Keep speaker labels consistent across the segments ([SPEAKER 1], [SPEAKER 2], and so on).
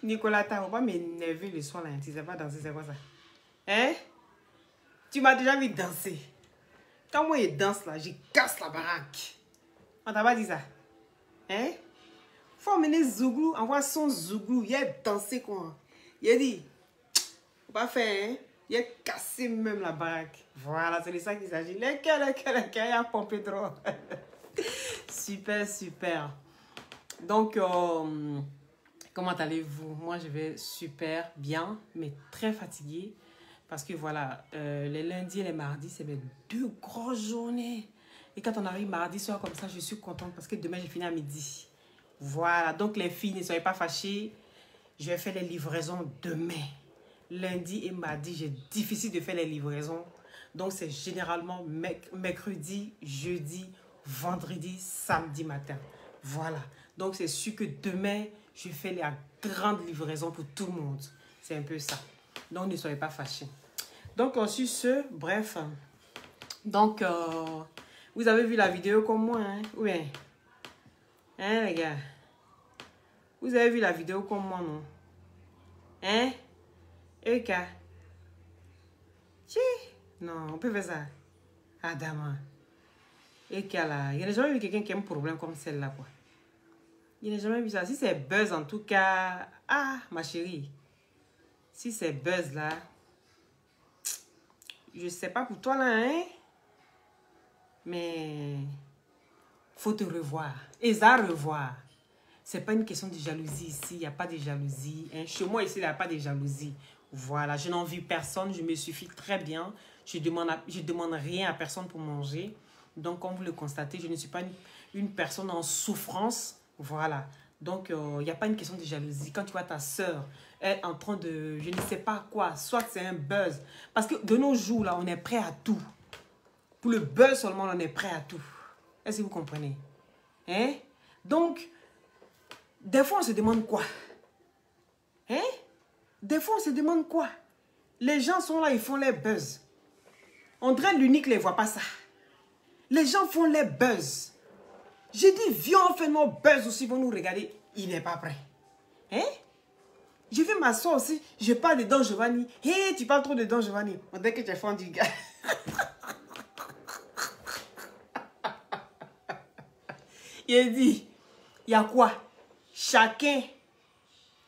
[SPEAKER 1] Nicolas, t'as pas m'énerver le soir là. Tu sais pas danser, c'est quoi ça? Hein? Tu m'as déjà vu danser. Quand moi je danse là, je casse la baraque. On t'a pas dit ça? Hein? Faut emmener Zouglou, envoie son Zouglou. Il a dansé quoi. Il a dit, faut pas faire, hein? Il a cassé même la baraque. Voilà, c'est de ça qu'il s'agit. Lequel, il a pompé trop. Super, super. Donc, comment allez-vous? Moi, je vais super bien, mais très fatiguée. Parce que voilà, les lundis et les mardis, c'est mes 2 grosses journées. Et quand on arrive mardi soir comme ça, je suis contente parce que demain, j'ai fini à midi. Voilà, donc les filles, ne soyez pas fâchées. Je vais faire les livraisons demain. Lundi et mardi, j'ai difficile de faire les livraisons. Donc, c'est généralement mercredi, jeudi, vendredi, samedi matin. Voilà. Donc, c'est sûr que demain, je fais la grande livraison pour tout le monde. C'est un peu ça. Donc, ne soyez pas fâchés. Donc, sur ce, bref. Donc, vous avez vu la vidéo comme moi, hein? Oui. Hein, les gars? Vous avez vu la vidéo comme moi, non? Hein? Eka? Tchi? Non, on peut faire ça. Adama. Eka, là. Il n'y a jamais vu quelqu'un qui a un problème comme celle-là, quoi. Il n'y a jamais vu ça. Si c'est buzz, en tout cas... Ah, ma chérie. Si c'est buzz, là... Je sais pas pour toi, là, hein? Mais... Faut te revoir. Et ça, revoir. C'est pas une question de jalousie ici. Il n'y a pas de jalousie. Hein? Chez moi, ici, il n'y a pas de jalousie. Voilà. Je n'envie personne. Je me suffis très bien. Je demande rien à personne pour manger. Donc, comme vous le constatez, je ne suis pas une personne en souffrance. Voilà. Donc, il n'y a pas une question de jalousie. Quand tu vois ta soeur est en train de... Je ne sais pas quoi. Soit c'est un buzz. Parce que de nos jours, là, on est prêt à tout. Pour le buzz seulement, on est prêt à tout. Est-ce que vous comprenez? Hein? Donc... Des fois, on se demande quoi? Hein? Des fois, on se demande quoi? Les gens sont là, ils font les buzz. On dirait l'unique ne voit pas ça. Les gens font les buzz. J'ai dit, viens, on fait nos buzz aussi, ils vont nous regarder. Il n'est pas prêt. Hein? Je vais m'asseoir aussi, je parle de Don Giovanni. Hé, hey, tu parles trop de Don Giovanni. On dirait que tu es fan du gars. Il a dit, il y a quoi? Chacun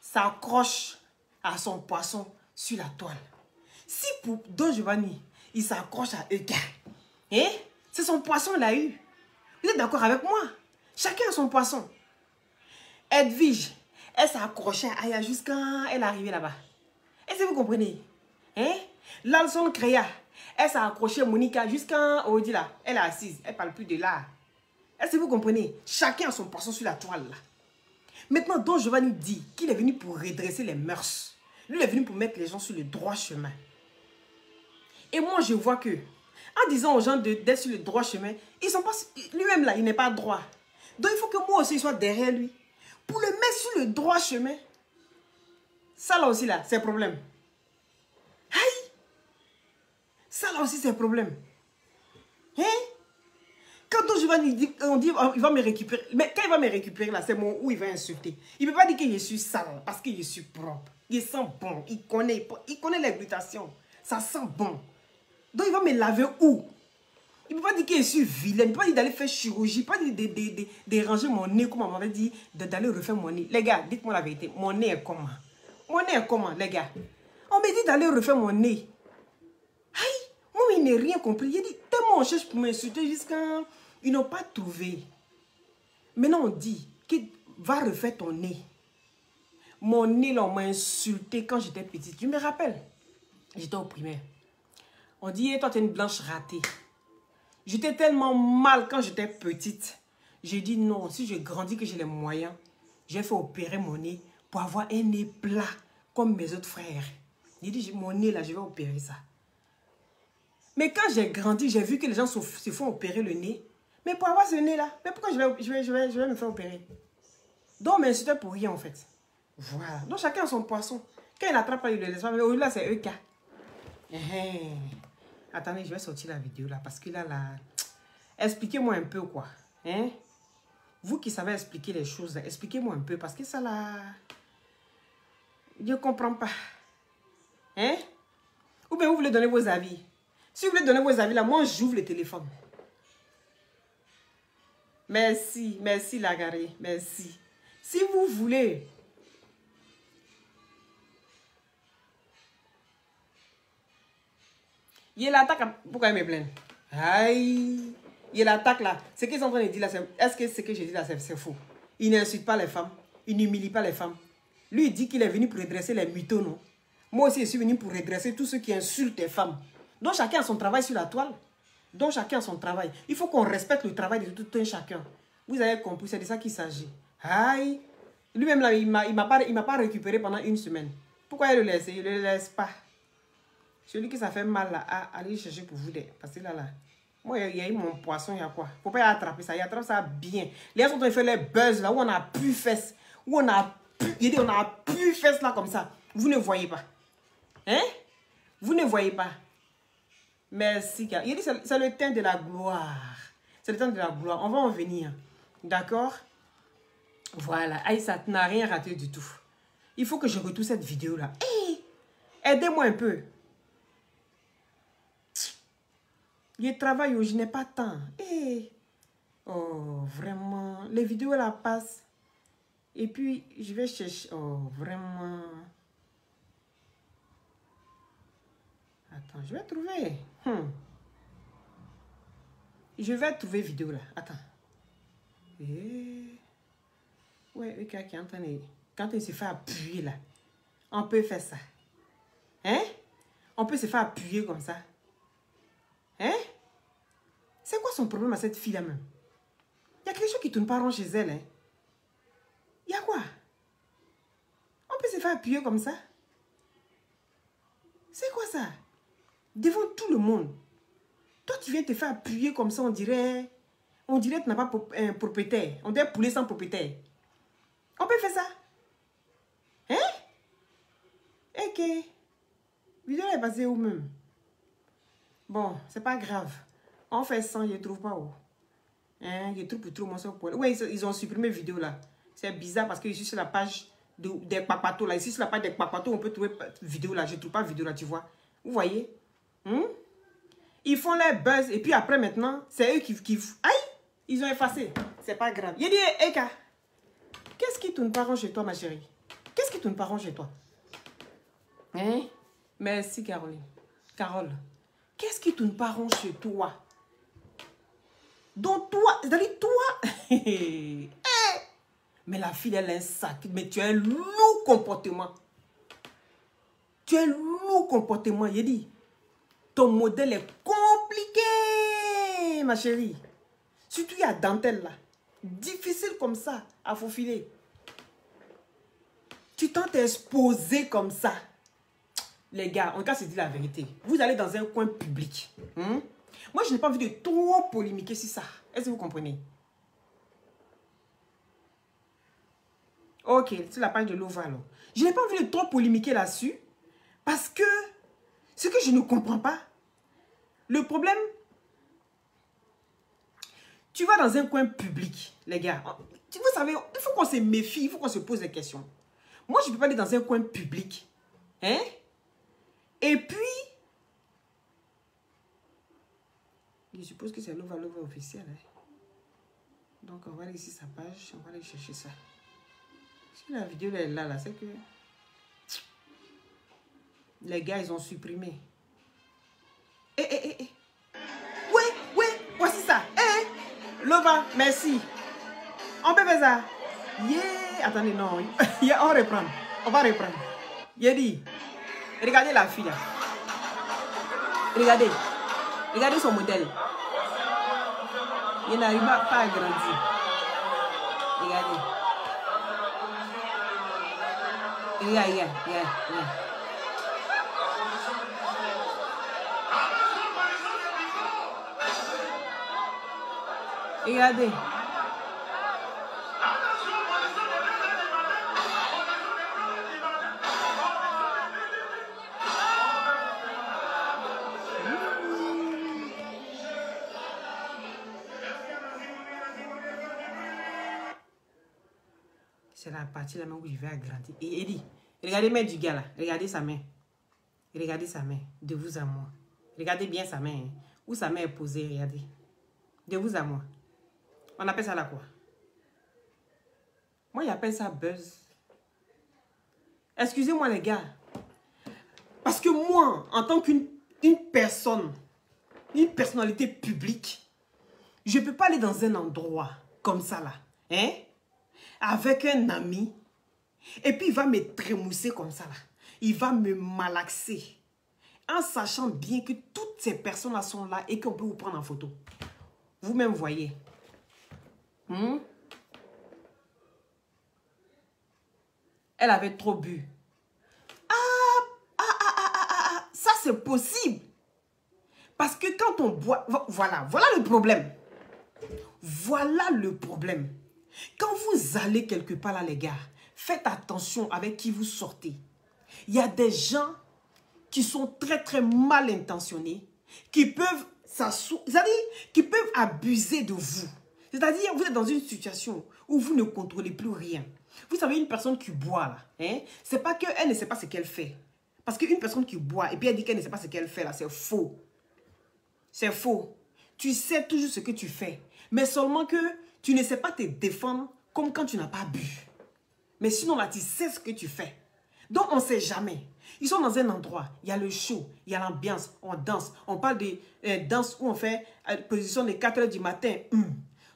[SPEAKER 1] s'accroche à son poisson sur la toile. Si pour Don Giovanni, il s'accroche à Eka, hein? C'est son poisson, il a eu. Vous êtes d'accord avec moi? Chacun a son poisson. Edwige, elle s'est accrochée à Aya jusqu'à elle est arrivée là-bas. Est-ce que vous comprenez? Hein? Lalson Créa, elle s'est accrochée à Monica jusqu'à Odi là. Elle est assise, elle ne parle plus de là. Est-ce que vous comprenez? Chacun a son poisson sur la toile là. Maintenant, Don Giovanni dit qu'il est venu pour redresser les mœurs. Lui, il est venu pour mettre les gens sur le droit chemin. Et moi, je vois que, en disant aux gens d'être sur le droit chemin, ils sont pas, lui-même là, il n'est pas droit. Donc, il faut que moi aussi, je sois derrière lui. Pour le mettre sur le droit chemin, ça là aussi, là, c'est un problème. Aïe! Ça là aussi, c'est un problème. Hein? Quand Don Giovanni dit, on dit il va me récupérer. Mais quand il va me récupérer, là, c'est mon où il va insulter. Il ne peut pas dire que je suis sale parce que je suis propre. Il sent bon. Il connaît les glutations. Ça sent bon. Donc il va me laver où? Il ne peut pas dire que je suis vilaine. Il ne peut pas dire d'aller faire chirurgie. Il ne peut pas dire de ranger mon nez comme on m'avait dit, d'aller refaire mon nez. Les gars, dites-moi la vérité. Mon nez est comment? Mon nez est comment, les gars? On me dit d'aller refaire mon nez. Aïe! Moi, il n'a rien compris. Il dit, tellement on cherche pour m'insulter jusqu'à... Ils n'ont pas trouvé. Maintenant, on dit qu'il va refaire ton nez. Mon nez, là, on m'a insulté quand j'étais petite. Je me rappelle. J'étais au primaire. On dit, hey, toi, tu es une blanche ratée. J'étais tellement mal quand j'étais petite. J'ai dit, non, si je grandis, que j'ai les moyens, j'ai fait opérer mon nez pour avoir un nez plat comme mes autres frères. J'ai dit, mon nez, là, je vais opérer ça. Mais quand j'ai grandi, j'ai vu que les gens se font opérer le nez. Mais pour avoir ce nez-là, mais pourquoi je vais me faire opérer? Donc, mais c'était pour rien, en fait. Voilà. Donc, chacun a son poisson. Quand il attrape, il le laisse pas. Mais là, c'est EK. Attendez, je vais sortir la vidéo, là. Parce que là, expliquez-moi un peu, quoi. Hein? Vous qui savez expliquer les choses, expliquez-moi un peu. Parce que ça, là... Je ne comprends pas. Hein? Ou bien vous voulez donner vos avis. Si vous voulez donner vos avis, là, moi, j'ouvre le téléphone. Merci, merci Lagaré, merci. Si vous voulez... Il l'attaque, pourquoi il me plaint? Aïe! Il l'attaque là. Ce qu'ils sont en train de dire là, est-ce que ce que je dis là, c'est faux? Il n'insulte pas les femmes. Il n'humilie pas les femmes. Lui, il dit qu'il est venu pour redresser les mythos, non? Moi aussi, je suis venu pour redresser tous ceux qui insultent les femmes. Donc, chacun a son travail sur la toile. Donc, chacun a son travail. Il faut qu'on respecte le travail de tout un chacun. Vous avez compris, c'est de ça qu'il s'agit. Aïe! Lui-même, là, il m'a pas récupéré pendant une semaine. Pourquoi il le laisse? Il ne le laisse pas. Celui qui ça fait mal, là, allez chercher pour vous. Parce que là, moi, il y a eu mon poisson, il y a quoi? Faut pas y attraper ça. Il attrape ça bien. Les gens ont fait les buzz, là, où on a pu fesses. Où on a pu fesses, là, comme ça. Vous ne voyez pas. Hein? Vous ne voyez pas. Merci. Il dit c'est le temps de la gloire. C'est le temps de la gloire. On va en venir. D'accord? Voilà. Aïssa n'a rien raté du tout. Il faut que je retrouve cette vidéo-là. Hey, aidez-moi un peu. Je travaille où je n'ai pas de temps. Hey. Oh, vraiment. Les vidéos là passent. Et puis, je vais chercher. Oh, vraiment. Attends, je vais trouver. Je vais trouver vidéo là. Attends. Ouais, le gars qui est en train de... Quand il se fait appuyer là, on peut faire ça. Hein? On peut se faire appuyer comme ça. Hein? C'est quoi son problème à cette fille là même? Il y a quelque chose qui ne tourne pas rond chez elle. Hein? Il y a quoi? On peut se faire appuyer comme ça? C'est quoi ça? Devant tout le monde. Toi, tu viens te faire appuyer comme ça, on dirait que tu n'as pas un propriétaire. On dirait poulet sans propriétaire. On peut faire ça? Hein? Ok. Vidéo est passée où même? Bon, c'est pas grave. On fait 100, je ne trouve pas où. Hein? Je trouve pour tout le monde. Oui, ils ont supprimé vidéo là. C'est bizarre parce que je suis sur la page des papatos là. Ici sur la page des papatos, on peut trouver vidéo là. Je ne trouve pas vidéo là, tu vois. Vous voyez? Ils font les buzz et puis après maintenant, c'est eux qui... Aïe! Ils ont effacé. C'est pas grave. Il dit, Eka, qu'est-ce qui tourne pas rond chez toi, ma chérie? Qu'est-ce qui tourne pas rond chez toi? Hein? Merci, Caroline. Carole. Qu'est-ce qui tourne pas rond chez toi? Donc toi, c'est-à-dire toi... Mais la fille, elle a un sac. Mais tu as un lourd comportement. Tu as un lourd comportement. Il dit, ton modèle est compliqué, ma chérie. Surtout, il y a dentelle là. Difficile comme ça à faufiler. Tu t'en t'es exposé comme ça. Les gars, on va se dire la vérité. Vous allez dans un coin public. Moi, je n'ai pas envie de trop polémiquer sur ça. Est-ce que vous comprenez? Ok, c'est la page de Lova. Je n'ai pas envie de trop polémiquer là-dessus. Parce que ce que je ne comprends pas, le problème, tu vas dans un coin public, les gars. Vous savez, il faut qu'on se méfie, il faut qu'on se pose des questions. Moi, je ne peux pas aller dans un coin public. Hein? Et puis, je suppose que c'est Lova officiel. Hein? Donc, on va aller ici sa page, on va aller chercher ça. Si la vidéo est là, c'est que les gars, ils ont supprimé. Oui, voici ça. Lova, merci. On peut faire ça. Yeah. Attendez, non. Yeah, on reprend. On va reprendre. Il dit, regardez la fille. Regardez. Regardez son modèle. Il n'arrive pas à grandir. Regardez. Regarde. Regardez. C'est la partie là où je vais agrandir. Et il dit, Regardez main du gars là. Regardez sa main. Regardez sa main. De vous à moi. Regardez bien sa main. Hein. Où sa main est posée, regardez. De vous à moi. On appelle ça là quoi? Moi, j'appelle ça buzz. Excusez-moi les gars. Parce que moi, en tant qu'une personne, une personnalité publique, je ne peux pas aller dans un endroit comme ça là. Hein? Avec un ami. Et puis il va me trémousser comme ça là. Il va me malaxer. En sachant bien que toutes ces personnes-là sont là et qu'on peut vous prendre en photo. Vous-même voyez. Elle avait trop bu. Ça c'est possible. Parce que quand on boit... Voilà le problème. Voilà le problème. Quand vous allez quelque part là les gars, faites attention avec qui vous sortez. Il y a des gens qui sont très très mal intentionnés, qui peuvent qui peuvent abuser de vous. C'est-à-dire, vous êtes dans une situation où vous ne contrôlez plus rien. Vous savez, une personne qui boit là, hein, c'est pas qu'elle ne sait pas ce qu'elle fait. Parce qu'une personne qui boit et puis elle dit qu'elle ne sait pas ce qu'elle fait là, c'est faux. C'est faux. Tu sais toujours ce que tu fais. Mais seulement que tu ne sais pas te défendre comme quand tu n'as pas bu. Mais sinon là, tu sais ce que tu fais. Donc, on ne sait jamais. Ils sont dans un endroit, il y a le show, il y a l'ambiance, on danse. On parle de danse où on fait position de 4 h du matin.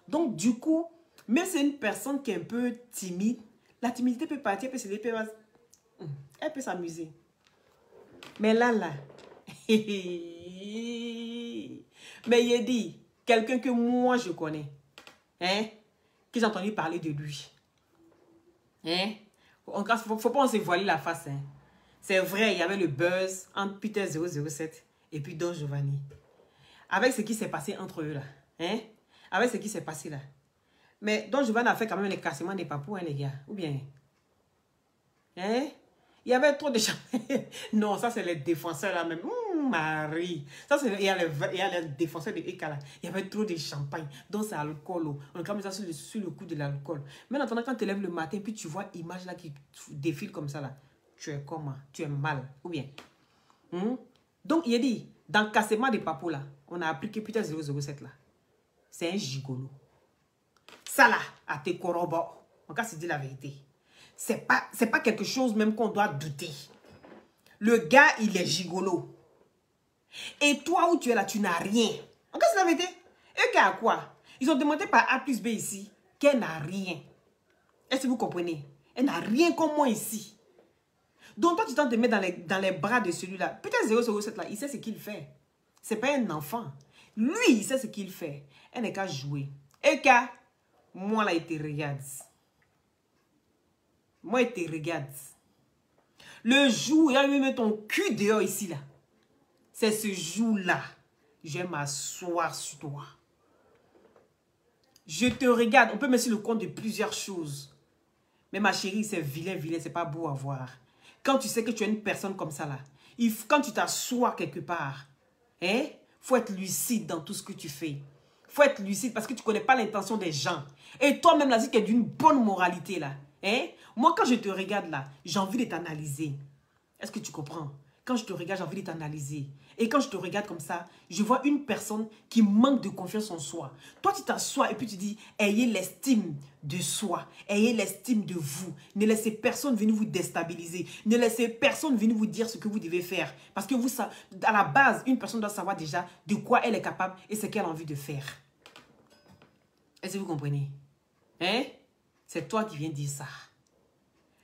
[SPEAKER 1] Donc, du coup, même si c'est une personne qui est un peu timide, la timidité peut partir, elle peut s'amuser. Mais là, mais il a dit, quelqu'un que moi je connais, hein, que j'ai entendu parler de lui. Hein? Faut pas on se voiler la face. Hein. C'est vrai, il y avait le buzz entre Peter 007 et puis Don Giovanni. Avec ce qui s'est passé entre eux là. Hein? Avec ce qui s'est passé là. Mais Don Giovanni a fait quand même les cassements des papous, hein, les gars. Ou bien? Hein? Il y avait trop de champagne. Non, ça c'est les défenseurs là même. Marie. Ça c'est il y a les défenseurs de Eka là. Il y avait trop de champagne. Donc c'est alcool. On a mis ça sur le coup de l'alcool. Mais en attendant, quand tu te lèves le matin, puis tu vois l'image là qui défile comme ça là. Tu es comment? Tu es mal. Ou bien? Donc il a dit, dans le cassement des papous là, on a appris que Peter 007 là, c'est un gigolo. Ça là, à tes corrobords. En cas, c'est dit la vérité. C'est pas quelque chose même qu'on doit douter. Le gars, il est gigolo. Et toi, où tu es là, tu n'as rien. En cas, c'est la vérité. Et qu'à quoi? Ils ont demandé par A plus B ici qu'elle n'a rien. Est-ce que vous comprenez? Elle n'a rien comme moi ici. Donc, toi, tu tentes de mettre dans les bras de celui-là. Peut-être 007 là, il sait ce qu'il fait. C'est pas un enfant. Lui, il sait ce qu'il fait. Elle n'est qu'à jouer. Et qu'à, moi là, il te regarde. Moi, il te regarde. Le jour où il a mis ton cul dehors ici, là. C'est ce jour-là. Je vais m'asseoir sur toi. Je te regarde. On peut mettre sur le compte de plusieurs choses. Mais ma chérie, c'est vilain, vilain. C'est pas beau à voir. Quand tu sais que tu es une personne comme ça, là. Quand tu t'assois quelque part, hein, faut être lucide dans tout ce que tu fais. Faut être lucide parce que tu connais pas l'intention des gens. Et toi-même, là, si tu es d'une bonne moralité, là. Hein? Moi, quand je te regarde là, j'ai envie de t'analyser. Est-ce que tu comprends? Quand je te regarde, j'ai envie de t'analyser. Et quand je te regarde comme ça, je vois une personne qui manque de confiance en soi. Toi, tu t'assois et puis tu dis, ayez l'estime de soi. Ayez l'estime de vous. Ne laissez personne venir vous déstabiliser. Ne laissez personne venir vous dire ce que vous devez faire. Parce que vous, à la base, une personne doit savoir déjà de quoi elle est capable et ce qu'elle a envie de faire. Est-ce que vous comprenez? Hein? C'est toi qui viens dire ça.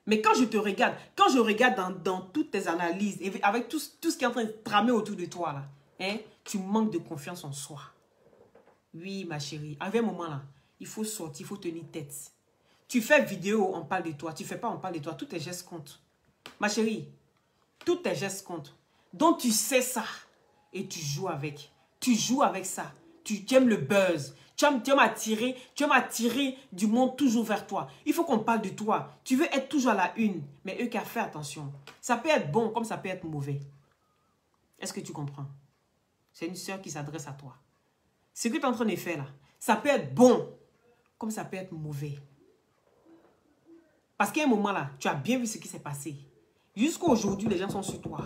[SPEAKER 1] Mais quand je te regarde, quand je regarde dans toutes tes analyses, et avec tout ce qui est en train de tramer autour de toi, là, hein, tu manques de confiance en soi. Oui, ma chérie, à un moment là, il faut sortir, il faut tenir tête. Tu fais vidéo, on parle de toi. Tu fais pas, on parle de toi. Tous tes gestes comptent. Ma chérie, tous tes gestes comptent. Donc tu sais ça et tu joues avec. Tu joues avec ça. Tu aimes le buzz. Tu aimes attirer du monde toujours vers toi. Il faut qu'on parle de toi. Tu veux être toujours à la une. Mais eux qui a fait attention. Ça peut être bon comme ça peut être mauvais. Est-ce que tu comprends? C'est une soeur qui s'adresse à toi. Ce que tu es en train de faire là, ça peut être bon comme ça peut être mauvais. Parce qu'à un moment là, tu as bien vu ce qui s'est passé. Jusqu'à aujourd'hui, les gens sont sur toi.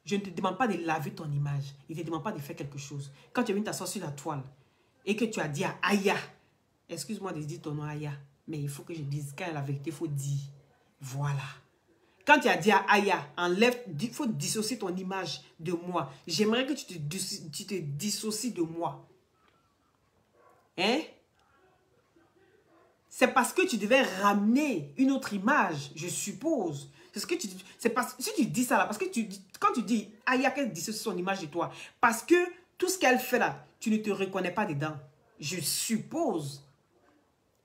[SPEAKER 1] Je ne te demande pas de laver ton image. Il ne te demande pas de faire quelque chose. Quand tu es venu t'asseoir sur la toile et que tu as dit à Aya, excuse-moi de dire ton nom Aya, mais il faut que je dise, quand il y a la vérité, il faut dire. Voilà. Quand tu as dit à Aya, enlève, il faut dissocier ton image de moi. J'aimerais que tu te dissocies de moi. Hein? C'est parce que tu devais ramener une autre image, je suppose. C'est ce que tu dis. C'est parce si tu dis ça là, parce que quand tu dis Aya qu'elle dissocie son image de toi, parce que tout ce qu'elle fait là, tu ne te reconnais pas dedans. Je suppose.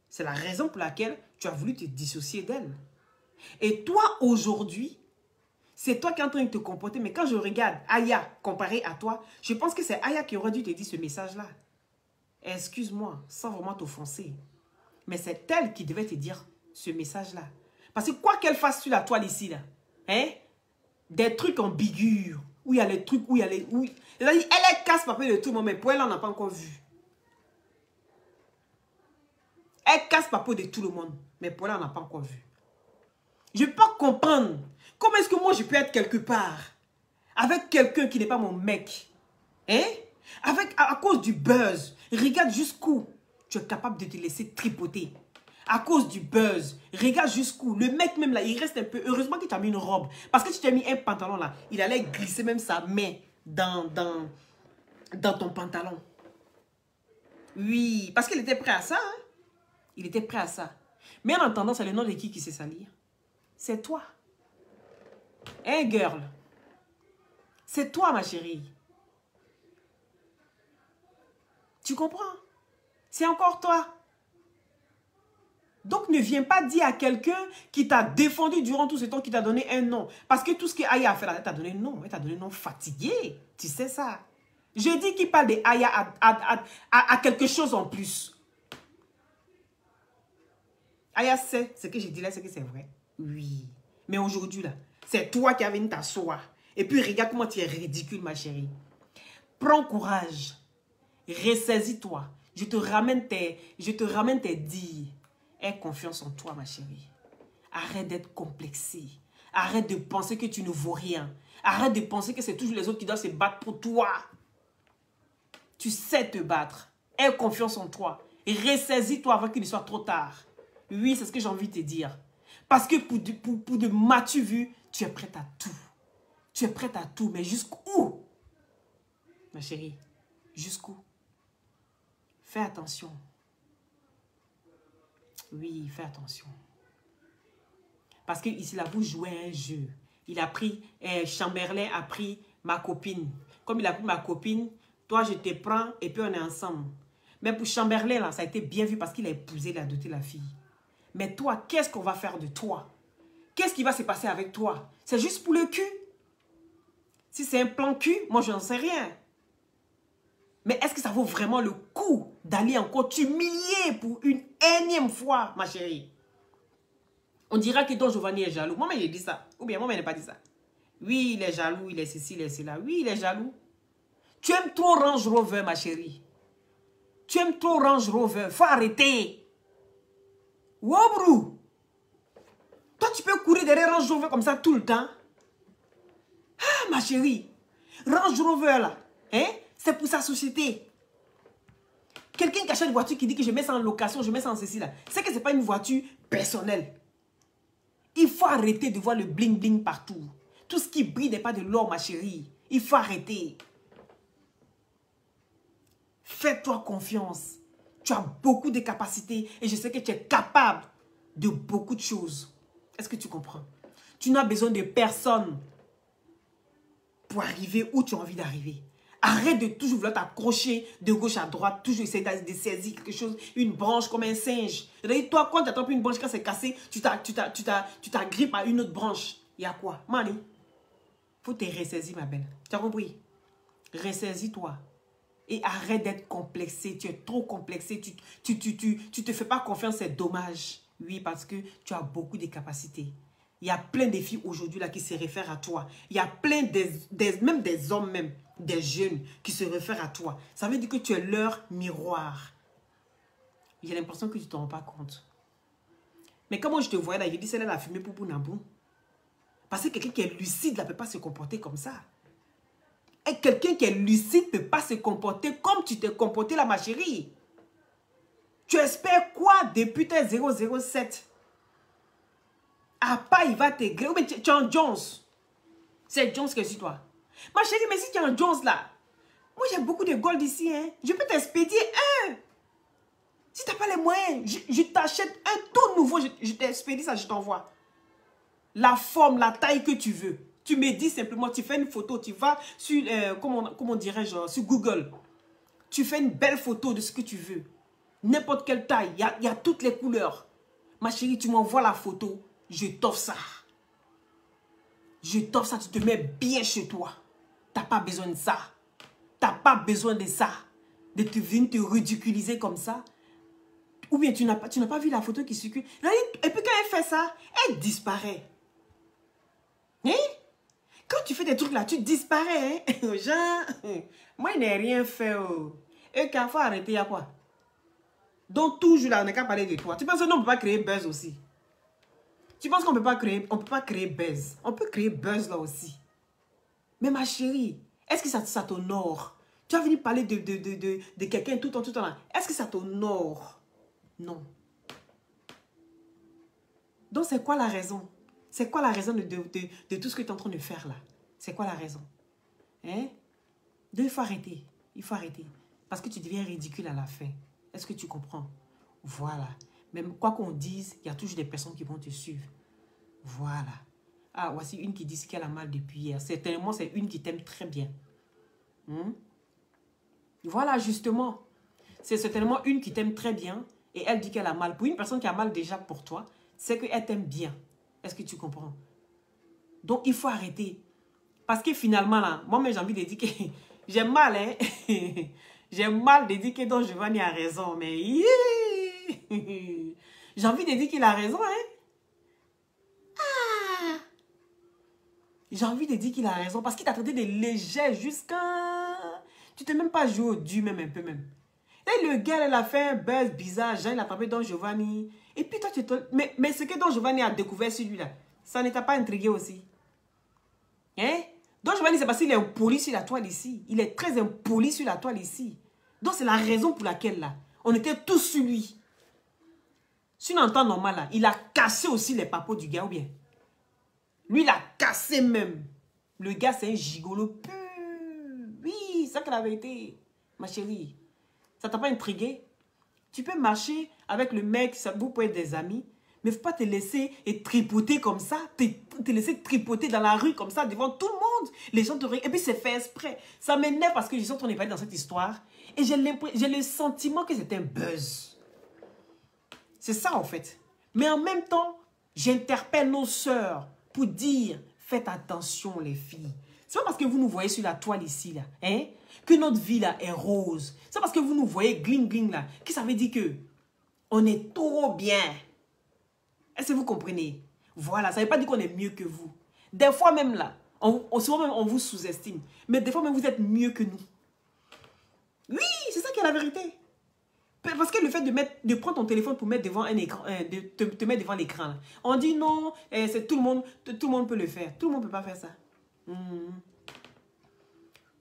[SPEAKER 1] C'est la raison pour laquelle tu as voulu te dissocier d'elle. Et toi, aujourd'hui, c'est toi qui es en train de te comporter. Mais quand je regarde Aya comparé à toi, je pense que c'est Aya qui aurait dû te dire ce message-là. Excuse-moi, sans vraiment t'offenser. Mais c'est elle qui devait te dire ce message-là. Parce que quoi qu'elle fasse sur la toile ici, là, hein, des trucs ambigus, où il y a les trucs, où il y a les... elle est casse-papier de tout le monde, mais pour elle, on n'a pas encore vu. Elle casse-papier de tout le monde, mais pour elle, on n'a pas encore vu. Je ne peux pas comprendre comment est-ce que moi, je peux être quelque part avec quelqu'un qui n'est pas mon mec. Hein? À cause du buzz. Regarde jusqu'où tu es capable de te laisser tripoter. À cause du buzz. Regarde jusqu'où. Le mec même là, il reste un peu... Heureusement que tu as mis une robe. Parce que tu t'as mis un pantalon là. Il allait glisser même sa main dans ton pantalon. Oui, parce qu'il était prêt à ça. Hein? Il était prêt à ça. Mais en attendant, c'est le nom de qui sait salir? C'est toi. Hein, girl? C'est toi, ma chérie. Tu comprends? C'est encore toi. Donc, ne viens pas dire à quelqu'un qui t'a défendu durant tout ce temps, qui t'a donné un nom. Parce que tout ce qu'Aya a fait là, elle t'a donné un nom. Elle t'a donné un nom fatigué. Tu sais ça. Je dis qu'il parle d'Aya à quelque chose en plus. Aya sait ce que je dis là, c'est que c'est vrai. Oui. Mais aujourd'hui, là, c'est toi qui as venu t'asseoir. Et puis, regarde comment tu es ridicule, ma chérie. Prends courage. Ressaisis-toi. Je te ramène tes dires. Aie confiance en toi, ma chérie. Arrête d'être complexée. Arrête de penser que tu ne vaux rien. Arrête de penser que c'est toujours les autres qui doivent se battre pour toi. Tu sais te battre. Aie confiance en toi. Ressaisis-toi avant qu'il ne soit trop tard. Oui, c'est ce que j'ai envie de te dire. Parce que pour de m'as-tu vu, tu es prête à tout. Tu es prête à tout, mais jusqu'où? Ma chérie, jusqu'où? Fais attention. Oui, fais attention. Parce que ici, là, vous jouez un jeu. Il a pris, Chamberlain a pris ma copine. Comme il a pris ma copine, toi, je te prends et puis on est ensemble. Mais pour Chamberlain, là, ça a été bien vu parce qu'il a épousé, il a doté la fille. Mais toi, qu'est-ce qu'on va faire de toi? Qu'est-ce qui va se passer avec toi? C'est juste pour le cul? Si c'est un plan cul, moi, je n'en sais rien. Mais est-ce que ça vaut vraiment le coup d'aller encore t'humilier pour une énième fois, ma chérie? On dira que Don Giovanni est jaloux. Moi, il dit ça. Ou bien moi, il n'a pas dit ça. Oui, il est jaloux, il est ceci, il est cela. Oui, il est jaloux. Tu aimes trop Range Rover, ma chérie. Tu aimes trop Range Rover. Faut arrêter. Wobrou. Toi, tu peux courir derrière Range Rover comme ça tout le temps. Ah, ma chérie. Range Rover, là. Hein? C'est pour sa société. Quelqu'un qui achète une voiture qui dit que je mets ça en location, je mets ça en ceci, là. C'est que ce n'est pas une voiture personnelle. Il faut arrêter de voir le bling-bling partout. Tout ce qui brille n'est pas de l'or, ma chérie. Il faut arrêter. Fais-toi confiance. Tu as beaucoup de capacités et je sais que tu es capable de beaucoup de choses. Est-ce que tu comprends? Tu n'as besoin de personne pour arriver où tu as envie d'arriver. Arrête de toujours vouloir t'accrocher de gauche à droite, toujours essayer de saisir quelque chose, une branche comme un singe. C'est-à-dire, toi, quand tu attrapes une branche, quand c'est cassé, tu t'agrippes à une autre branche. Il y a quoi? Mani, faut te ressaisir, ma belle. Tu as compris? Ressaisis-toi. Et arrête d'être complexé. Tu es trop complexé. Tu te fais pas confiance, c'est dommage. Oui, parce que tu as beaucoup de capacités. Il y a plein de filles aujourd'hui là qui se réfèrent à toi. Il y a plein même des hommes même, des jeunes qui se réfèrent à toi. Ça veut dire que tu es leur miroir. J'ai l'impression que tu ne t'en rends pas compte. Mais comment je te voyais là, j'ai dit, celle-là, elle a fumé pour Nabou. Parce que quelqu'un qui est lucide, ne peut pas se comporter comme ça. Et quelqu'un qui est lucide ne peut pas se comporter comme tu t'es comporté là, ma chérie. Tu espères quoi depuis tes 007? À part, il va t'aigrer. Ou bien tu es en Jones. C'est Jones que c'est toi. Ma chérie, mais si tu es en Jones là, moi j'ai beaucoup de gold ici. Hein. Je peux t'expédier un. Si tu n'as pas les moyens, je t'achète un tout nouveau. Je t'expédie ça, je t'envoie. La forme, la taille que tu veux. Tu me dis simplement, tu fais une photo, tu vas sur, comment dirais-je, sur Google. Tu fais une belle photo de ce que tu veux. N'importe quelle taille, il y a toutes les couleurs. Ma chérie, tu m'envoies la photo, je t'offre ça. Je t'offre ça, tu te mets bien chez toi. Tu n'as pas besoin de ça. Tu n'as pas besoin de ça. De te venir te ridiculiser comme ça. Ou bien tu n'as pas vu la photo qui circule. Et puis quand elle fait ça, elle disparaît. Hein? Quand tu fais des trucs là, tu disparais. Hein? Jean, moi, il n'ai rien fait. Oh. Et qu'il faut arrêter, il y a quoi? Donc, toujours là, on n'est qu'à parler de toi. Tu penses que non, on ne peut pas créer buzz aussi? Tu penses qu'on ne peut pas créer buzz? On peut créer buzz là aussi. Mais ma chérie, est-ce que ça t'honore? Tu vas venir parler de quelqu'un tout le temps là. Est-ce que ça t'honore? Non. Donc, c'est quoi la raison? C'est quoi la raison de tout ce que tu es en train de faire là? C'est quoi la raison? Hein? Donc, il faut arrêter. Il faut arrêter. Parce que tu deviens ridicule à la fin. Est-ce que tu comprends? Voilà. Même quoi qu'on dise, il y a toujours des personnes qui vont te suivre. Voilà. Ah, voici une qui dit qu'elle a mal depuis hier. Certainement, c'est une qui t'aime très bien. Voilà, justement. C'est certainement une qui t'aime très bien et elle dit qu'elle a mal. Pour une personne qui a mal déjà pour toi, c'est qu'elle t'aime bien. Est-ce que tu comprends? Donc, il faut arrêter. Parce que finalement, là, moi-même, j'ai envie de dire que j'ai mal, hein. J'ai mal de dire que Don Giovanni a raison, mais j'ai envie de dire qu'il a raison, hein. Ah. J'ai envie de dire qu'il a raison parce qu'il t'a traité de léger jusqu'à... Tu t'es même pas joué au dur, même un peu même. Et le gars, il a fait un buzz bizarre. Jean, il a tapé Don Giovanni. Et puis toi, tu te... Mais ce que Don Giovanni a découvert sur lui, là, ça ne t'a pas intrigué aussi? Hein? Don Giovanni, c'est parce qu'il est impoli sur la toile ici. Il est très impoli sur la toile ici. Donc, c'est la raison pour laquelle, là, on était tous sur lui. Sur un temps normal, là, il a cassé aussi les papos du gars, ou bien? Lui, il a cassé même. Le gars, c'est un gigolo pur. Oui, c'est ça que la vérité, ma chérie. Ça t'a pas intrigué? Tu peux marcher avec le mec, vous pouvez être des amis, mais il ne faut pas te laisser tripoter comme ça, te laisser tripoter dans la rue comme ça devant tout le monde. Les gens te regardent. Et puis c'est fait exprès. Ça m'énerve parce que je suis en train de parler dans cette histoire et j'ai le sentiment que c'est un buzz. C'est ça en fait. Mais en même temps, j'interpelle nos sœurs pour dire, faites attention les filles. C'est pas parce que vous nous voyez sur la toile ici, là, hein, que notre vie là est rose. C'est parce que vous nous voyez gling gling là, que ça veut dire que on est trop bien. Est-ce que vous comprenez? Voilà, ça ne veut pas dire qu'on est mieux que vous. Des fois même là, souvent même on vous sous-estime. Mais des fois même vous êtes mieux que nous. Oui, c'est ça qui est la vérité. Parce que le fait de prendre ton téléphone pour mettre devant un écran, te mettre devant l'écran, on dit non, c'est tout le monde peut le faire. Tout le monde ne peut pas faire ça.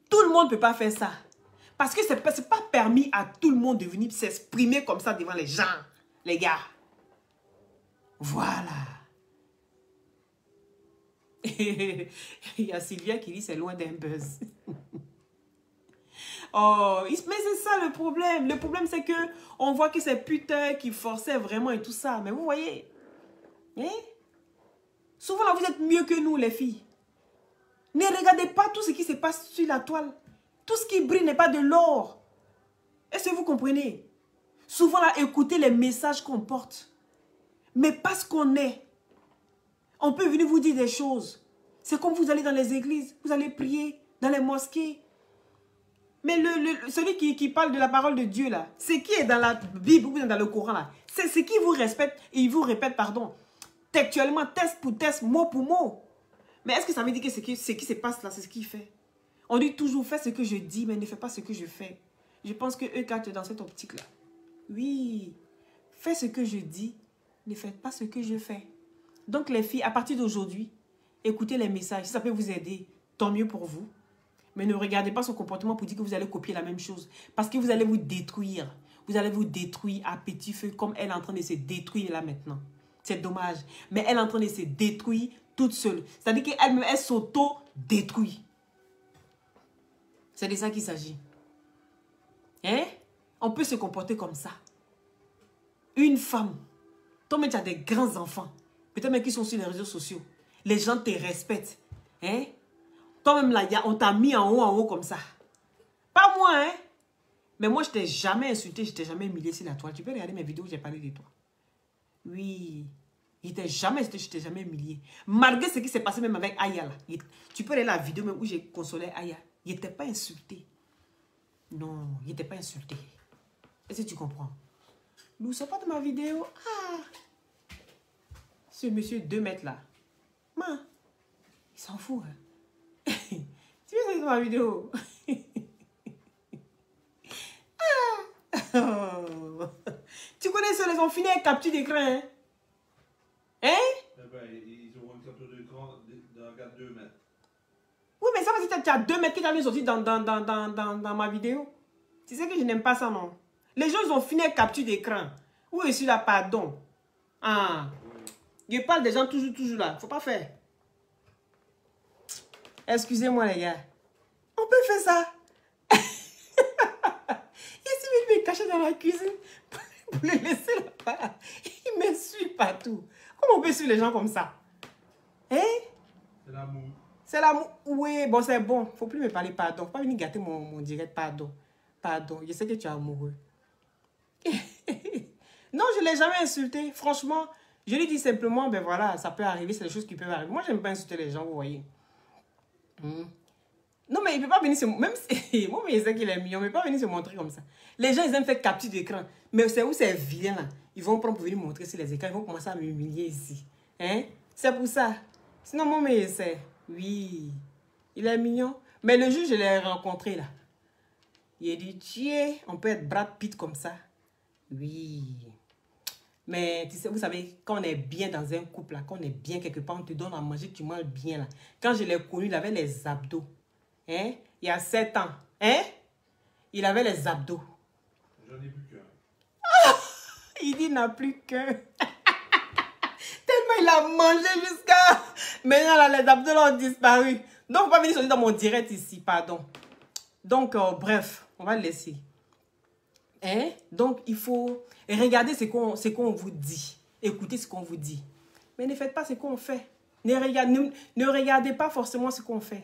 [SPEAKER 1] Tout le monde ne peut pas faire ça. Parce que ce n'est pas permis à tout le monde de venir s'exprimer comme ça devant les gens, les gars. Voilà. Il y a Sylvia qui dit c'est loin d'un buzz. Oh, mais c'est ça le problème. Le problème, c'est que on voit que c'est putain qui forçait vraiment et tout ça. Mais vous voyez, hein? Souvent, là, vous êtes mieux que nous, les filles. Ne regardez pas tout ce qui se passe sur la toile. Tout ce qui brille n'est pas de l'or. Est-ce que vous comprenez? Souvent, là, écoutez les messages qu'on porte. Mais parce qu'on est, on peut venir vous dire des choses. C'est comme vous allez dans les églises, vous allez prier dans les mosquées. Mais celui qui parle de la parole de Dieu, là, c'est qui est dans la Bible ou dans le Coran, là. C'est ce qui vous respecte et il vous répète, pardon, textuellement, test pour test, mot pour mot. Mais est-ce que ça veut dire que ce qui se passe là, c'est ce qu'il fait? On dit toujours, fais ce que je dis, mais ne fais pas ce que je fais. Je pense que eux, quand tu es dans cette optique-là, oui, fais ce que je dis, Ne faites pas ce que je fais. Donc les filles, à partir d'aujourd'hui, écoutez les messages. Si ça peut vous aider, tant mieux pour vous. Mais ne regardez pas son comportement pour dire que vous allez copier la même chose. Parce que vous allez vous détruire. Vous allez vous détruire à petit feu comme elle est en train de se détruire là maintenant. C'est dommage. Mais elle est en train de se détruire toute seule. C'est-à-dire qu'elle-même, elle s'auto-détruit. C'est de ça qu'il s'agit. Hein? On peut se comporter comme ça. Une femme. Toi-même, tu as des grands enfants. Peut-être même qui sont sur les réseaux sociaux. Les gens te respectent. Hein? Toi-même, là, on t'a mis en haut comme ça. Pas moi, hein? Mais moi, je t'ai jamais insulté, je t'ai jamais humilié sur la toile. Tu peux regarder mes vidéos où j'ai parlé de toi. Oui. Je t'ai jamais insulté, je t'ai jamais humilié. Malgré ce qui s'est passé même avec Aya, là. Tu peux regarder la vidéo même où j'ai consolé Aya. Il n'était pas insulté. Non, il n'était pas insulté. Est-ce que tu comprends? Nous, c'est pas de ma vidéo. Ah! Ce monsieur 2 mètres là. Man, il s'en fout, hein? Tu veux regarder ma vidéo? Oh. Tu connais ceux, ils ont fini avec capture d'écran, hein? Hein?
[SPEAKER 2] Eh ben, ils auront une capture d'écran de 2 mètres.
[SPEAKER 1] Oui, mais ça va si tu as 2 mètres qui t'avaient sorti dans ma vidéo. Tu sais que je n'aime pas ça, non? Les gens, ils ont fini avec capture d'écran. Oui, je suis là, pardon. Ah. Oui. Je parle des gens toujours là. Faut pas faire. Excusez-moi, les gars. On peut faire ça. Il me caché dans la cuisine pour le laisser là-bas. Il me suit partout. Comment on peut suivre les gens comme ça? Hein?
[SPEAKER 2] C'est l'amour.
[SPEAKER 1] C'est l'amour. Oui, bon, c'est bon. Faut plus me parler, pardon. Faut pas venir gâter mon direct, pardon. Pardon, je sais que tu es amoureux. Non, je ne l'ai jamais insulté. Franchement, je lui dis simplement, ben voilà, ça peut arriver, c'est des choses qui peuvent arriver. Moi, je n'aime pas insulter les gens, vous voyez. Non, mais il ne peut pas venir se... Même si... Moi, je sais qu'il est mignon, mais il ne peut pas venir se montrer comme ça. Les gens, ils aiment faire capture d'écran. Mais c'est où c'est vilain, là. Ils vont prendre pour venir montrer sur les écrans. Ils vont commencer à m'humilier ici. Hein? C'est pour ça. Sinon, moi, mais c'est... Oui. Il est mignon. Mais le jour, je l'ai rencontré, là. Il a dit, tiens, on peut être Brad Pitt comme ça. Oui. Mais tu sais, vous savez, quand on est bien dans un couple, là, quand on est bien quelque part, on te donne à manger, tu manges bien, là. Quand je l'ai connu, il avait les abdos. Hein? Il y a 7 ans. Hein? Il avait les abdos.
[SPEAKER 2] J'en ai plus qu'un.
[SPEAKER 1] Ah! Il dit, il n'a plus qu'un. Tellement il a mangé jusqu'à... Maintenant, là, les abdos là, ont disparu. Donc, on va venir dans mon direct ici, pardon. Donc, bref, on va le laisser. Hein? Donc, il faut regarder ce qu'on vous dit. Écoutez ce qu'on vous dit. Mais ne faites pas ce qu'on fait. Ne regardez pas forcément ce qu'on fait.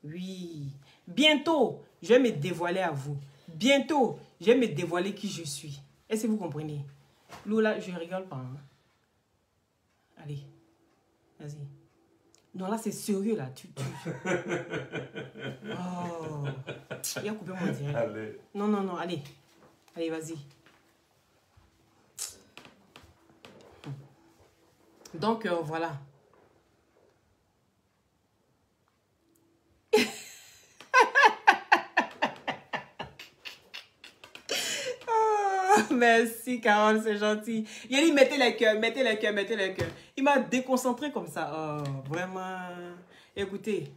[SPEAKER 1] Oui. Bientôt, je vais me dévoiler à vous. Bientôt, je vais me dévoiler qui je suis. Est-ce que vous comprenez? Lola, je rigole pas. Hein? Allez. Vas-y. Non, là, c'est sérieux, là. Oh. Il a coupé mon direct.
[SPEAKER 2] Allez.
[SPEAKER 1] Non, non, non, allez. Allez, vas-y. Donc, voilà. Oh, merci, Carole, c'est gentil. Il a dit, mettez les cœurs, mettez les cœurs, mettez les cœurs. Il m'a déconcentré comme ça. Oh, vraiment. Écoutez,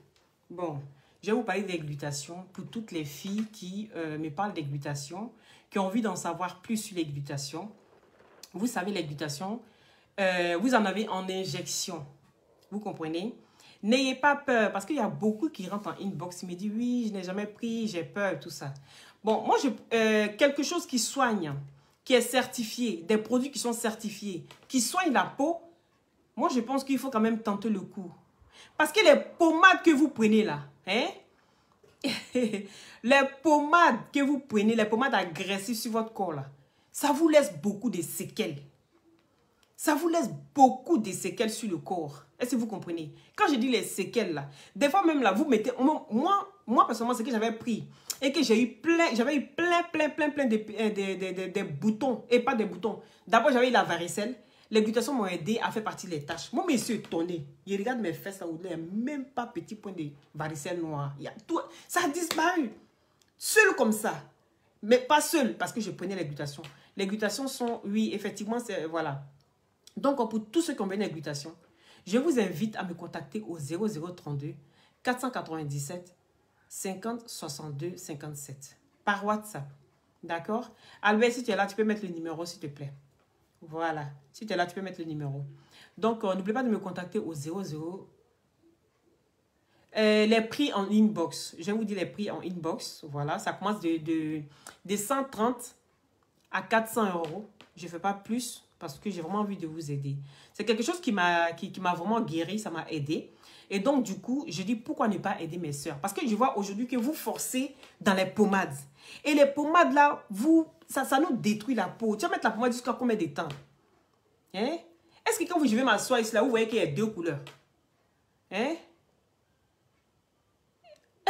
[SPEAKER 1] bon, je vais vous parler des glutations pour toutes les filles qui me parlent des glutations, qui ont envie d'en savoir plus sur les glutations. Vous savez, les glutations, vous en avez en injection. Vous comprenez? N'ayez pas peur, parce qu'il y a beaucoup qui rentrent en inbox, ils me disent, oui, je n'ai jamais pris, j'ai peur, tout ça. Bon, moi, quelque chose qui soigne, qui est certifié, des produits qui sont certifiés, qui soignent la peau, moi, je pense qu'il faut quand même tenter le coup. Parce que les pommades que vous prenez là, hein, les pommades que vous prenez, les pommades agressives sur votre corps là, ça vous laisse beaucoup de séquelles. Ça vous laisse beaucoup de séquelles sur le corps. Est-ce que vous comprenez? Quand je dis les séquelles là, des fois même là, vous mettez... Moi personnellement, ce que j'avais pris et que j'ai eu plein... J'avais eu plein de boutons. Et pas des boutons. D'abord, j'avais eu la varicelle. Les glutations m'ont aidé à faire partie des taches. Moi, je suis étonné. Il regarde mes fesses là, il n'y a même pas petit point de varicelle noire. Il y a tout... Ça a disparu. Seul comme ça. Mais pas seul, parce que je prenais les glutations. Les glutations sont... Oui, effectivement, c'est... Voilà. Donc, pour tous ceux qui ont besoin de glutation, je vous invite à me contacter au 0032 497 50 62 57 par WhatsApp. D'accord? Albert, si tu es là, tu peux mettre le numéro, s'il te plaît. Voilà. Si tu es là, tu peux mettre le numéro. Donc, n'oubliez pas de me contacter au 00. Les prix en inbox. Je vais vous dire les prix en inbox. Voilà. Ça commence de 130 à 400 euros. Je ne fais pas plus parce que j'ai vraiment envie de vous aider. C'est quelque chose qui m'a vraiment guéri. Ça m'a aidé. Et donc, du coup, je dis pourquoi ne pas aider mes soeurs? Parce que je vois aujourd'hui que vous forcez dans les pommades. Et les pommades, là, ça nous détruit la peau. Tu vas mettre la pommade jusqu'à combien de temps? Hein? Est-ce que quand je vais m'asseoir ici, là, vous voyez qu'il y a deux couleurs? Hein?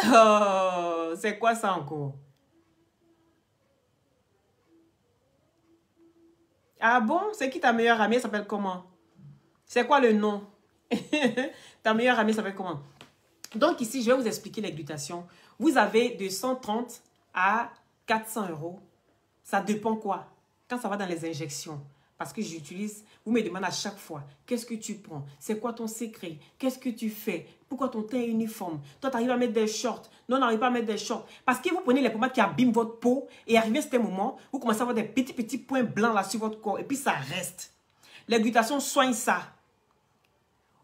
[SPEAKER 1] Oh, c'est quoi ça encore? Ah bon? C'est qui ta meilleure amie? Elle s'appelle comment? C'est quoi le nom? Ta meilleure amie s'appelle comment? Donc ici, je vais vous expliquer les glutations. Vous avez de 130 à 400 euros. Ça dépend quoi? Quand ça va dans les injections. Parce que j'utilise, vous me demandez à chaque fois, qu'est-ce que tu prends? C'est quoi ton secret? Qu'est-ce que tu fais? Pourquoi ton teint est uniforme? Toi, tu arrives à mettre des shorts. Non, on n'arrive pas à mettre des shorts. Parce que vous prenez les pommades qui abîment votre peau et arrivé à ce moment, vous commencez à avoir des petits points blancs là sur votre corps et puis ça reste. Les glutations soignent ça.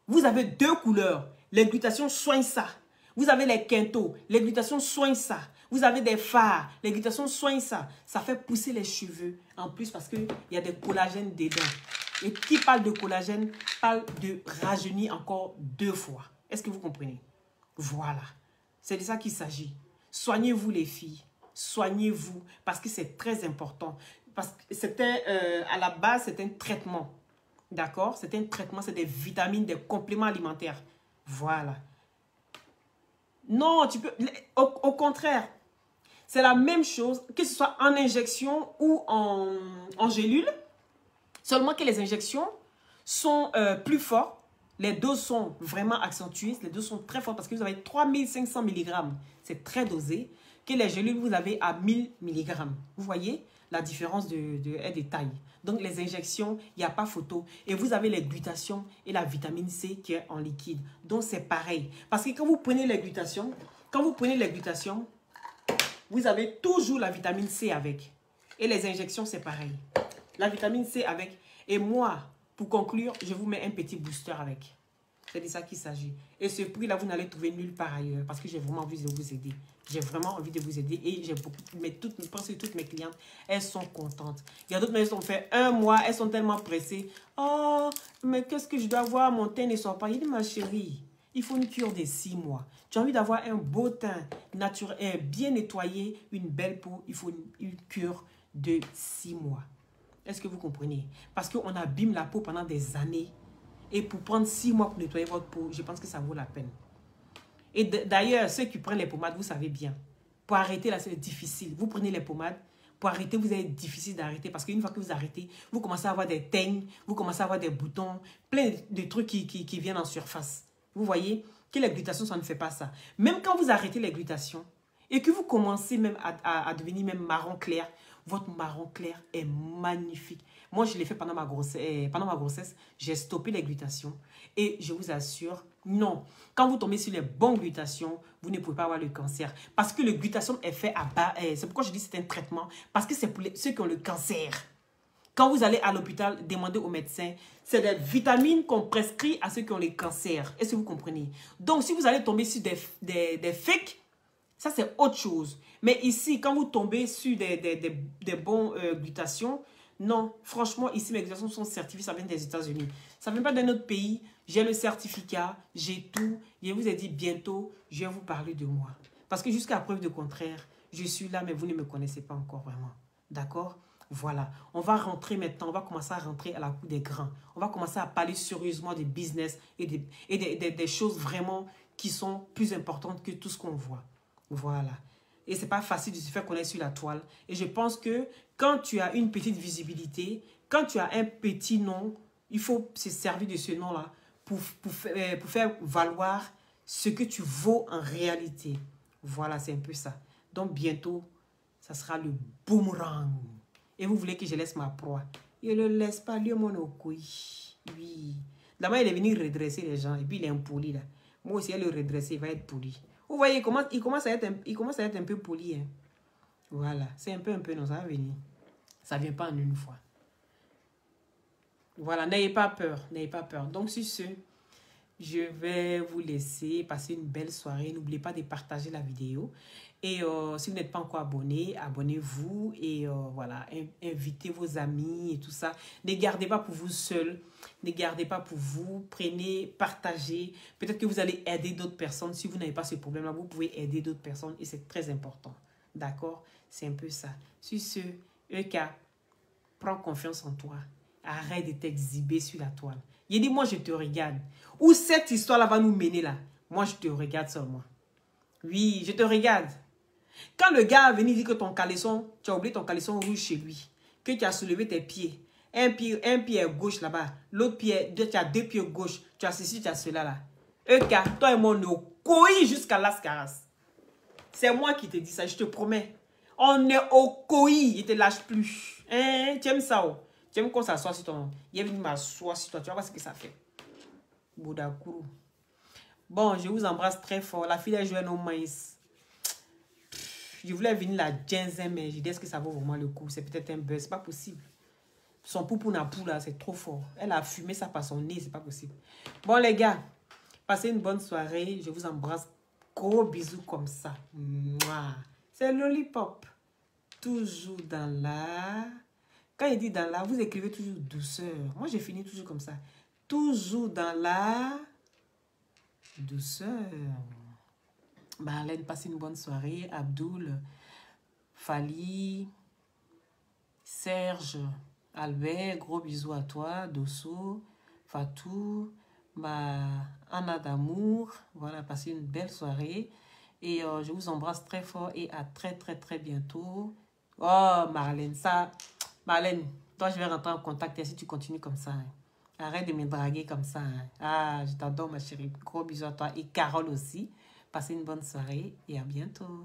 [SPEAKER 1] Vous avez deux couleurs. Les glutations soignent ça. Vous avez les quintaux. Les glutations soignent ça. Vous avez des fards. Les glutations soignent ça. Ça fait pousser les cheveux. En plus, parce qu'il y a des collagènes dedans. Et qui parle de collagène, parle de rajeunir encore 2 fois. Est-ce que vous comprenez? Voilà. C'est de ça qu'il s'agit. Soignez-vous les filles. Soignez-vous. Parce que c'est très important. Parce que c'était, à la base, c'est un traitement. D'accord? C'est un traitement, c'est des vitamines, des compléments alimentaires. Voilà. Non, tu peux... Au contraire, c'est la même chose, que ce soit en injection ou en gélule. Seulement que les injections sont plus fortes. Les doses sont vraiment accentuées. Les doses sont très fortes parce que vous avez 3500 mg. C'est très dosé. Que les gélules, vous avez à 1000 mg. Vous voyez la différence de taille. Donc, les injections, il n'y a pas photo. Et vous avez les glutations et la vitamine C qui est en liquide. Donc, c'est pareil. Parce que quand vous prenez les glutations, vous avez toujours la vitamine C avec. Et les injections, c'est pareil. La vitamine C avec. Et moi, pour conclure, je vous mets un petit booster avec. C'est de ça qu'il s'agit. Et ce prix-là, vous n'allez trouver nulle part ailleurs. Parce que j'ai vraiment envie de vous aider. J'ai vraiment envie de vous aider. Et j'ai beaucoup... Mais toutes mes clientes, elles sont contentes. Il y a d'autres, mais elles ont fait 1 mois. Elles sont tellement pressées. Oh, mais qu'est-ce que je dois avoir? Mon teint ne sort pas. Il dit, ma chérie, il faut une cure de 6 mois. Tu as envie d'avoir un beau teint naturel, bien nettoyé, une belle peau. Il faut une cure de 6 mois. Est-ce que vous comprenez? Parce qu'on abîme la peau pendant des années. Et pour prendre 6 mois pour nettoyer votre peau, je pense que ça vaut la peine. Et d'ailleurs, ceux qui prennent les pommades, vous savez bien. Pour arrêter, là, c'est difficile. Vous prenez les pommades. Pour arrêter, vous avez difficile d'arrêter. Parce qu'une fois que vous arrêtez, vous commencez à avoir des teignes, vous commencez à avoir des boutons, plein de trucs qui viennent en surface. Vous voyez que les glutations, ça ne fait pas ça. Même quand vous arrêtez les glutations et que vous commencez même à devenir même marron clair, votre marron clair est magnifique. Moi, je l'ai fait pendant ma grossesse. J'ai stoppé les glutations. Et je vous assure, non. Quand vous tombez sur les bonnes glutations, vous ne pouvez pas avoir le cancer. Parce que le glutation est fait à bas. C'est pourquoi je dis que c'est un traitement. Parce que c'est pour ceux qui ont le cancer. Quand vous allez à l'hôpital, demandez au médecin. C'est des vitamines qu'on prescrit à ceux qui ont le cancer. Est-ce que vous comprenez? Donc, si vous allez tomber sur des fakes, ça, c'est autre chose. Mais ici, quand vous tombez sur des bons glutations, non, franchement, ici, mes glutations sont certifiées, ça vient des États-Unis. Ça ne vient pas d'un autre pays. J'ai le certificat, j'ai tout. Je vous ai dit bientôt, je vais vous parler de moi. Parce que jusqu'à preuve de contraire, je suis là, mais vous ne me connaissez pas encore vraiment. D'accord? Voilà. On va rentrer maintenant, on va commencer à rentrer à la cour des grands. On va commencer à parler sérieusement des business et des choses vraiment qui sont plus importantes que tout ce qu'on voit. Voilà. Et ce n'est pas facile de se faire connaître sur la toile. Et je pense que quand tu as une petite visibilité, quand tu as un petit nom, il faut se servir de ce nom-là pour faire valoir ce que tu vaux en réalité. Voilà, c'est un peu ça. Donc, bientôt, ça sera le boomerang. Et vous voulez que je laisse ma proie. Je ne le laisse pas, lui, mon couille. Oui. D'abord, il est venu redresser les gens et puis il est impoli là. Moi aussi, elle le redresser, il va être poli. Vous voyez, il commence à être un peu poli. Hein. Voilà, c'est un peu, non, ça va venir. Ça ne vient pas en une fois. Voilà, n'ayez pas peur, n'ayez pas peur. Donc, sur ce, je vais vous laisser passer une belle soirée. N'oubliez pas de partager la vidéo. Et si vous n'êtes pas encore abonné, abonnez-vous. Et voilà, invitez vos amis et tout ça. Ne gardez pas pour vous seul. Ne gardez pas pour vous. Prenez, partagez. Peut-être que vous allez aider d'autres personnes. Si vous n'avez pas ce problème-là, vous pouvez aider d'autres personnes. Et c'est très important. D'accord? C'est un peu ça. Sur ce, Eka, prends confiance en toi. Arrête de t'exhiber sur la toile. Il dit, moi, je te regarde. Où cette histoire-là va nous mener là? Moi, je te regarde seulement. Oui, je te regarde. Quand le gars a venu dire que ton caleçon, tu as oublié ton caleçon rouge chez lui, que tu as soulevé tes pieds, un pied est gauche là-bas, l'autre pied, tu as deux pieds gauche, tu as ceci, tu as cela là. Eka, toi et moi, on est coïs jusqu'à Las Caras. C'est moi qui te dis ça, je te promets. On est au coïs, il ne te lâche plus. Hein? Tu aimes ça? Oh? Tu aimes qu'on s'assoit sur ton... Il est venu m'asseoir sur toi, tu vas voir ce que ça fait. Boudakourou. Bon, je vous embrasse très fort. La fille est jouée au maïs. Je voulais venir la ginseng, mais je dis est-ce que ça vaut vraiment le coup? C'est peut-être un buzz, c'est pas possible. Son poupou n'a pou là, c'est trop fort. Elle a fumé ça par son nez, c'est pas possible. Bon les gars, passez une bonne soirée. Je vous embrasse. Gros bisous comme ça. C'est Lollipop. Toujours dans la... Quand il dit dans la, vous écrivez toujours douceur. Moi, j'ai fini toujours comme ça. Toujours dans la douceur. Marlène, passez une bonne soirée. Abdoul, Fali, Serge, Albert, gros bisous à toi. Dosso, Fatou, Anna d'amour. Voilà, passez une belle soirée. Et je vous embrasse très fort et à très, très, très bientôt. Oh, Marlène, ça... Marlène, toi, je vais rentrer en contact et si tu continues comme ça. Hein. Arrête de me draguer comme ça. Hein. Ah, je t'adore, ma chérie. Gros bisous à toi. Et Carole aussi. Passez une bonne soirée et à bientôt.